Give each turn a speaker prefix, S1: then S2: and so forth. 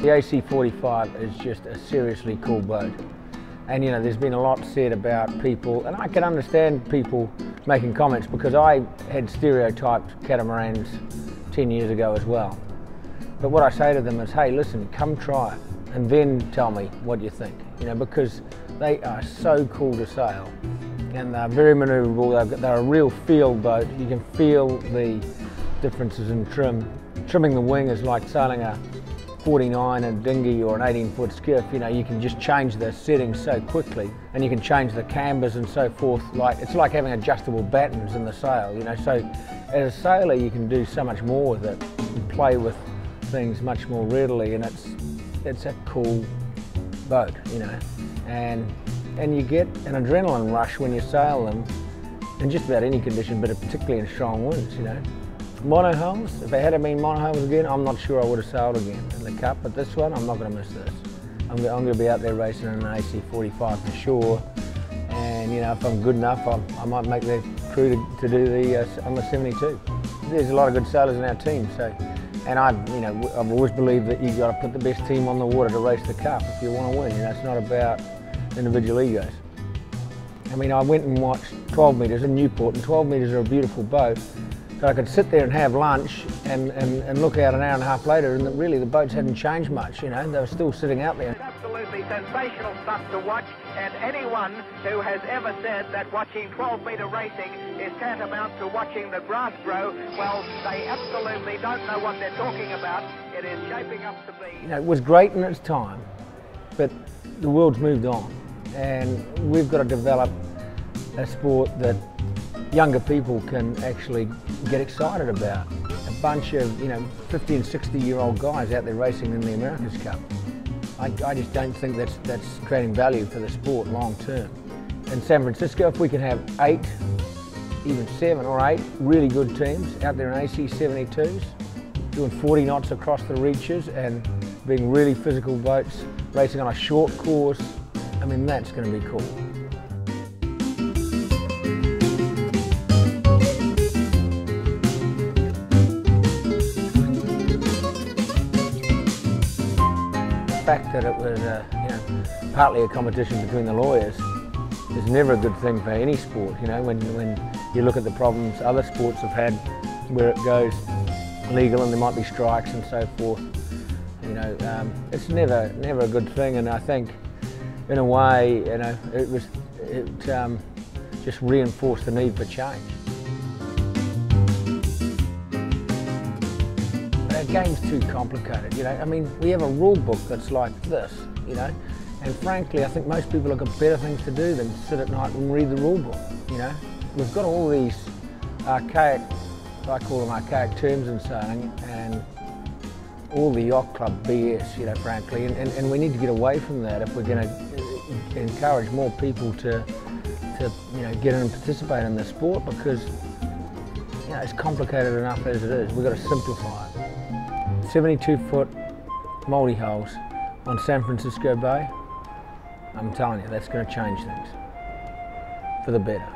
S1: The AC45 is just a seriously cool boat. And you know, there's been a lot said about people, and I can understand people making comments because I had stereotyped catamarans 10 years ago as well. But what I say to them is, hey, listen, come try it and then tell me what you think. You know, because they are so cool to sail and they're very manoeuvrable. They're a real field boat. You can feel the differences in trim. Trimming the wing is like sailing a 49 a dinghy or an 18-foot skiff. You know, you can just change the settings so quickly, and you can change the cambers and so forth. It's like having adjustable battens in the sail. You know, so as a sailor, you can do so much more with it. You can play with things much more readily, and it's a cool boat. You know, and you get an adrenaline rush when you sail them in just about any condition, but particularly in strong winds. You know. Monohulls, if they had been monohulls again, I'm not sure I would have sailed again in the Cup, but this one, I'm not going to miss this. I'm going to be out there racing in an AC45 for sure, and you know, if I'm good enough, I might make the crew to do on the 72. There's a lot of good sailors in our team, so, and I've always believed that you've got to put the best team on the water to race the Cup if you want to win. You know, it's not about individual egos. I mean, I went and watched 12 metres in Newport, and 12 metres are a beautiful boat. So I could sit there and have lunch and look out an hour and a half later, and really the boats hadn't changed much, you know, they were still sitting out there.
S2: It's absolutely sensational stuff to watch, and anyone who has ever said that watching 12-metre racing is tantamount to watching the grass grow, well, they absolutely don't know what they're talking about. It is shaping up to be.
S1: You know, it was great in its time, but the world's moved on, and we've got to develop a sport that younger people can actually get excited about. A bunch of 50 and 60-year-old guys out there racing in the America's Cup. I just don't think that's creating value for the sport long term. In San Francisco, if we can have 8, even 7 or 8 really good teams out there in AC72s, doing 40 knots across the reaches and being really physical boats, racing on a short course, I mean, that's going to be cool. The fact that it was partly a competition between the lawyers is never a good thing for any sport. You know, when you look at the problems other sports have had where it goes legal and there might be strikes and so forth, you know, it's never a good thing. And I think in a way, you know, it just reinforced the need for change. The game's too complicated, you know. I mean, we have a rule book that's like this, you know, and frankly, I think most people have got better things to do than sit at night and read the rule book, you know. We've got all these archaic, I call them archaic terms in sailing, and all the yacht club BS, you know, frankly, and we need to get away from that if we're going to encourage more people to get in and participate in the sport, because, you know, it's complicated enough as it is. We've got to simplify it. 72-foot multi-hulls on San Francisco Bay, I'm telling you, that's going to change things for the better.